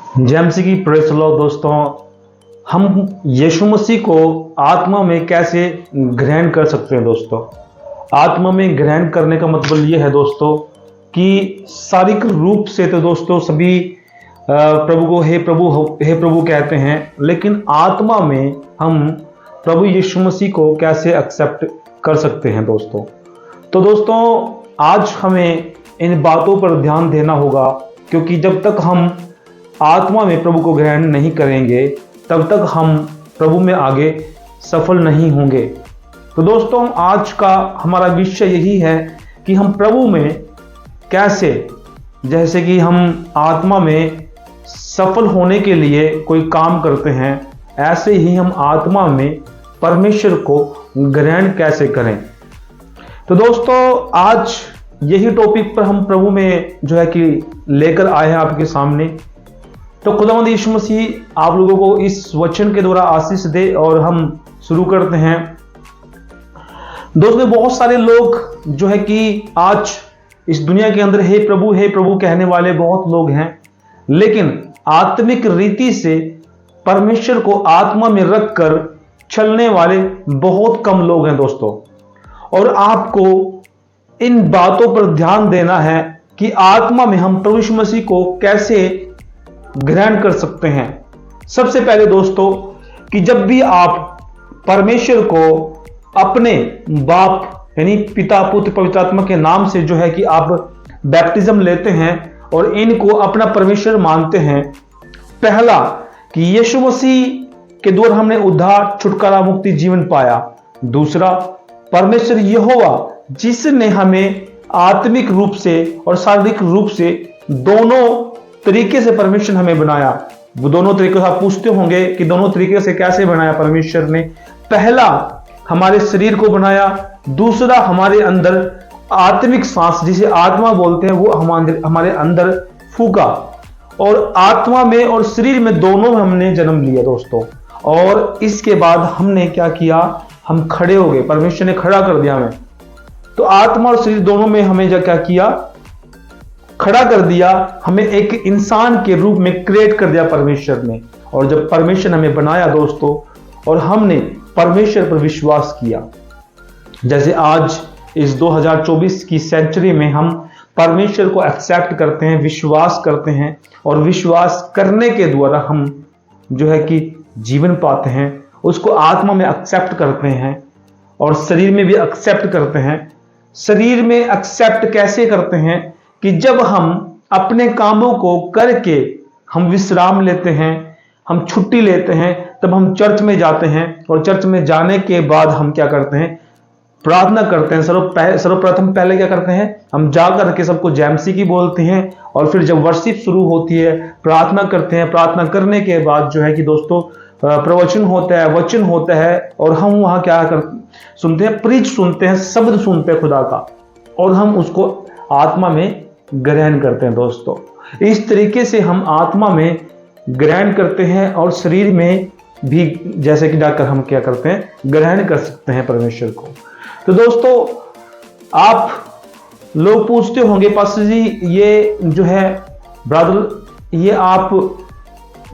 जय मसीह की प्रेज़ लो दोस्तों। हम यीशु मसीह को आत्मा में कैसे ग्रहण कर सकते हैं दोस्तों। आत्मा में ग्रहण करने का मतलब ये है दोस्तों कि शारीरिक रूप से तो दोस्तों सभी प्रभु को हे प्रभु कहते हैं, लेकिन आत्मा में हम प्रभु यीशु मसीह को कैसे एक्सेप्ट कर सकते हैं दोस्तों। तो दोस्तों आज हमें इन बातों पर ध्यान देना होगा, क्योंकि जब तक हम आत्मा में प्रभु को ग्रहण नहीं करेंगे तब तक हम प्रभु में आगे सफल नहीं होंगे। तो दोस्तों आज का हमारा विषय यही है कि हम प्रभु में कैसे, जैसे कि हम आत्मा में सफल होने के लिए कोई काम करते हैं, ऐसे ही हम आत्मा में परमेश्वर को ग्रहण कैसे करें। तो दोस्तों आज यही टॉपिक पर हम प्रभु में जो है कि लेकर आए हैं आपके सामने। तो खुदावंद यीशु मसीह आप लोगों को इस वचन के द्वारा आशीष दे और हम शुरू करते हैं। दोस्तों बहुत सारे लोग जो है कि आज इस दुनिया के अंदर हे प्रभु कहने वाले बहुत लोग हैं, लेकिन आत्मिक रीति से परमेश्वर को आत्मा में रखकर चलने वाले बहुत कम लोग हैं दोस्तों। और आपको इन बातों पर ध्यान देना है कि आत्मा में हम प्रभु यीशु मसीह को कैसे ग्रहण कर सकते हैं। सबसे पहले दोस्तों कि जब भी आप परमेश्वर को अपने बाप यानी पिता पुत्र पवित्र आत्मा के नाम से जो है कि आप बैप्टिज्म लेते हैं और इनको अपना परमेश्वर मानते हैं, पहला कि यीशु मसीह के द्वारा हमने उद्धार, छुटकारा, मुक्ति, जीवन पाया। दूसरा परमेश्वर यहोवा जिसने हमें आत्मिक रूप से और शारीरिक रूप से दोनों तरीके से परमेश्वर हमें बनाया। वो दोनों तरीके से आप पूछते होंगे कि दोनों तरीके से कैसे बनाया परमेश्वर ने। पहला हमारे शरीर को बनाया, दूसरा हमारे अंदर आत्मिक सांस जिसे आत्मा बोलते हैं वो हमारे अंदर फूका, और आत्मा में और शरीर में दोनों में हमने जन्म लिया दोस्तों। और इसके बाद हमने क्या किया, हम खड़े हो गए, परमेश्वर ने खड़ा कर दिया हमें। तो आत्मा और शरीर दोनों में हमें क्या किया, खड़ा कर दिया, हमें एक इंसान के रूप में क्रिएट कर दिया परमेश्वर ने। और जब परमेश्वर हमें बनाया दोस्तों और हमने परमेश्वर पर विश्वास किया, जैसे आज इस 2024 की सेंचुरी में हम परमेश्वर को एक्सेप्ट करते हैं, विश्वास करते हैं, और विश्वास करने के द्वारा हम जो है कि जीवन पाते हैं, उसको आत्मा में एक्सेप्ट करते हैं और शरीर में भी एक्सेप्ट करते हैं। शरीर में एक्सेप्ट कैसे करते हैं कि जब हम अपने कामों को करके हम विश्राम लेते हैं, हम छुट्टी लेते हैं, तब हम चर्च में जाते हैं और चर्च में जाने के बाद हम क्या करते हैं, प्रार्थना करते हैं। सर्वप्रथम पहले क्या करते हैं, हम जा करके सबको जय मसीह की बोलते हैं, और फिर जब वर्शिप शुरू होती है प्रार्थना करते हैं। प्रार्थना करने के बाद जो है कि दोस्तों प्रवचन होता है, वचन होता है, और हम वहां क्या सुनते हैं, प्रीच सुनते हैं, शब्द सुनते हैं खुदा का, और हम उसको आत्मा में ग्रहण करते हैं दोस्तों। इस तरीके से हम आत्मा में ग्रहण करते हैं और शरीर में भी जैसे कि जाकर हम क्या करते हैं, ग्रहण कर सकते हैं परमेश्वर को। तो दोस्तों आप लोग पूछते होंगे, पास्टर जी ये जो है ब्रदर ये आप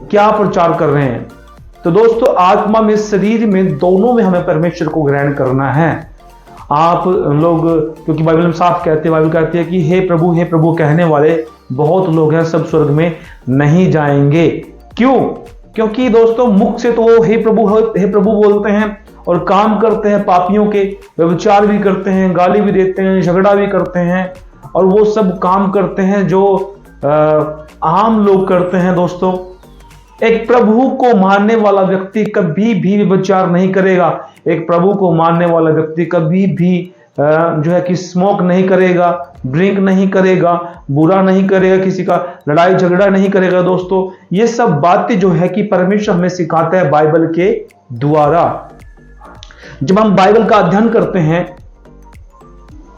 क्या प्रचार कर रहे हैं। तो दोस्तों आत्मा में शरीर में दोनों में हमें परमेश्वर को ग्रहण करना है। आप लोग, क्योंकि बाइबल में साफ कहते हैं, बाइबल कहती है कि हे प्रभु कहने वाले बहुत लोग हैं, सब स्वर्ग में नहीं जाएंगे। क्यों? क्योंकि दोस्तों मुख से तो हे प्रभु बोलते हैं और काम करते हैं पापियों के, व्यभिचार भी करते हैं, गाली भी देते हैं, झगड़ा भी करते हैं, और वो सब काम करते हैं जो आम लोग करते हैं दोस्तों। एक प्रभु को मानने वाला व्यक्ति कभी भी व्यभिचार नहीं करेगा। एक प्रभु को मानने वाला व्यक्ति कभी भी जो है कि स्मोक नहीं करेगा, ड्रिंक नहीं करेगा, बुरा नहीं करेगा, किसी का लड़ाई झगड़ा नहीं करेगा दोस्तों। ये सब बातें जो है कि परमेश्वर हमें सिखाता है बाइबल के द्वारा। जब हम बाइबल का अध्ययन करते हैं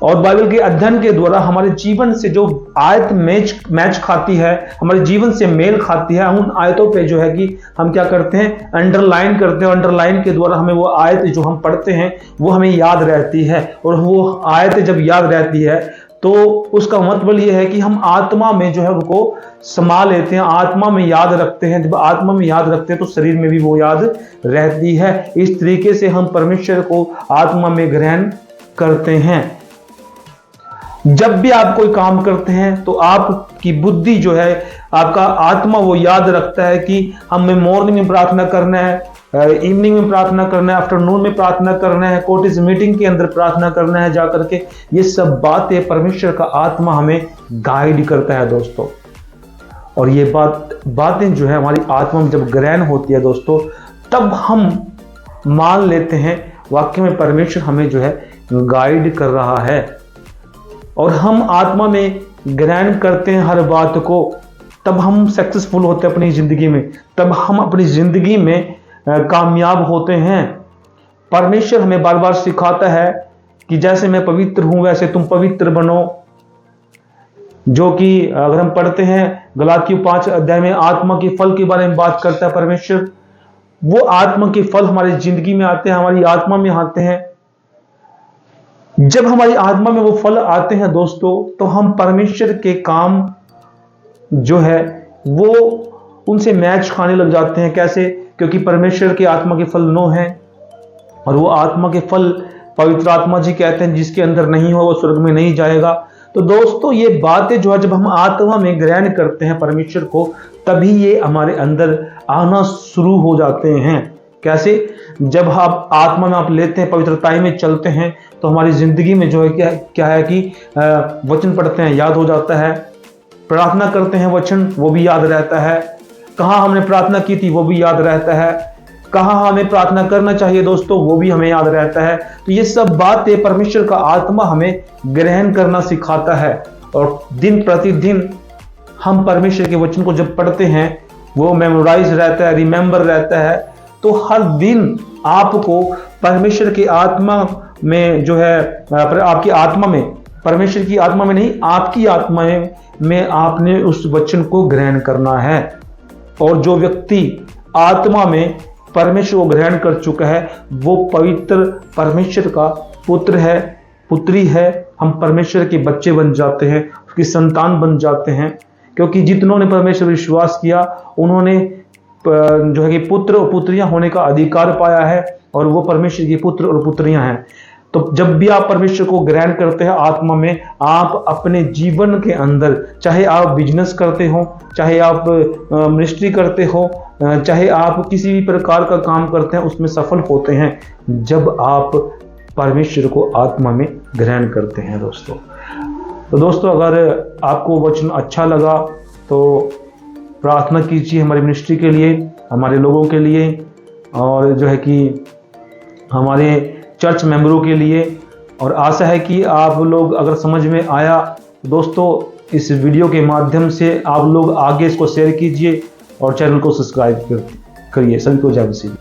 और बाइबल के अध्ययन के द्वारा हमारे जीवन से जो आयत मैच खाती है, हमारे जीवन से मेल खाती है, उन आयतों पे जो है कि हम क्या करते हैं, अंडरलाइन करते हैं। अंडरलाइन के द्वारा हमें वो आयत जो हम पढ़ते हैं वो हमें याद रहती है, और वो आयत जब याद रहती है तो उसका मतलब यह है कि हम आत्मा में जो है उनको समा लेते हैं, आत्मा में याद रखते हैं। जब आत्मा में याद रखते हैं तो शरीर में भी वो याद रहती है। इस तरीके से हम परमेश्वर को आत्मा में ग्रहण करते हैं। जब भी आप कोई काम करते हैं तो आपकी बुद्धि जो है, आपका आत्मा वो याद रखता है कि हमें मॉर्निंग में प्रार्थना करना है, इवनिंग में प्रार्थना करना है, आफ्टरनून में प्रार्थना करना है, कोर्टिस मीटिंग के अंदर प्रार्थना करना है जाकर के। ये सब बातें परमेश्वर का आत्मा हमें गाइड करता है दोस्तों। और ये बातें जो है हमारी आत्मा में जब ग्रहण होती है दोस्तों, तब हम मान लेते हैं वाकई में परमेश्वर हमें जो है गाइड कर रहा है। और हम आत्मा में ग्रहण करते हैं हर बात को, तब हम सक्सेसफुल होते हैं अपनी जिंदगी में, तब हम अपनी जिंदगी में कामयाब होते हैं। परमेश्वर हमें बार बार सिखाता है कि जैसे मैं पवित्र हूं वैसे तुम पवित्र बनो। जो कि अगर हम पढ़ते हैं गलातियों 5 अध्याय में आत्मा के फल के बारे में बात करता है परमेश्वर। वो आत्मा के फल हमारी जिंदगी में आते हैं, हमारी आत्मा में आते हैं। जब हमारी आत्मा में वो फल आते हैं दोस्तों, तो हम परमेश्वर के काम जो है वो उनसे मैच खाने लग जाते हैं। कैसे? क्योंकि परमेश्वर के आत्मा के फल 9 हैं और वो आत्मा के फल पवित्र आत्मा जी कहते हैं जिसके अंदर नहीं हो वो स्वर्ग में नहीं जाएगा। तो दोस्तों ये बातें जो है जब हम आत्मा में ग्रहण करते हैं परमेश्वर को, तभी ये हमारे अंदर आना शुरू हो जाते हैं। कैसे? जब आप आत्मा में आप लेते हैं, पवित्रताई में चलते हैं, तो हमारी जिंदगी में जो है क्या है कि वचन पढ़ते हैं याद हो जाता है, प्रार्थना करते हैं वचन वो भी याद रहता है, कहाँ हमने प्रार्थना की थी वो भी याद रहता है, कहाँ हमें प्रार्थना करना चाहिए दोस्तों वो भी हमें याद रहता है। तो ये सब बातें परमेश्वर का आत्मा हमें ग्रहण करना सिखाता है। और दिन प्रतिदिन हम परमेश्वर के वचन को जब पढ़ते हैं वो मेमोराइज रहता है, रिमेंबर रहता है। तो हर दिन आपको परमेश्वर की आत्मा में जो है आपकी आत्मा में, परमेश्वर की आत्मा में नहीं, आपकी आत्मा में आपने उस वचन को ग्रहण करना है। और जो व्यक्ति आत्मा में परमेश्वर को ग्रहण कर चुका है वो पवित्र परमेश्वर का पुत्र है, पुत्री है। हम परमेश्वर के बच्चे बन जाते हैं, उसकी संतान बन जाते हैं। क्योंकि जितनों ने परमेश्वर विश्वास किया उन्होंने जो है कि पुत्र और पुत्रियां होने का अधिकार पाया है, और वो परमेश्वर के पुत्र और पुत्रियां हैं। तो जब भी आप परमेश्वर को ग्रहण करते हैं आत्मा में, आप अपने जीवन के अंदर, चाहे आप बिजनेस करते हो, चाहे आप मिनिस्ट्री करते हो, चाहे आप किसी भी प्रकार का काम करते हैं, उसमें सफल होते हैं जब आप परमेश्वर को आत्मा में ग्रहण करते हैं दोस्तों। तो दोस्तों अगर आपको वचन अच्छा लगा तो प्रार्थना कीजिए हमारी मिनिस्ट्री के लिए, हमारे लोगों के लिए, और जो है कि हमारे चर्च मेंबरों के लिए। और आशा है कि आप लोग अगर समझ में आया दोस्तों, इस वीडियो के माध्यम से आप लोग आगे इसको शेयर कीजिए और चैनल को सब्सक्राइब करिए। सभी को जय मसीह।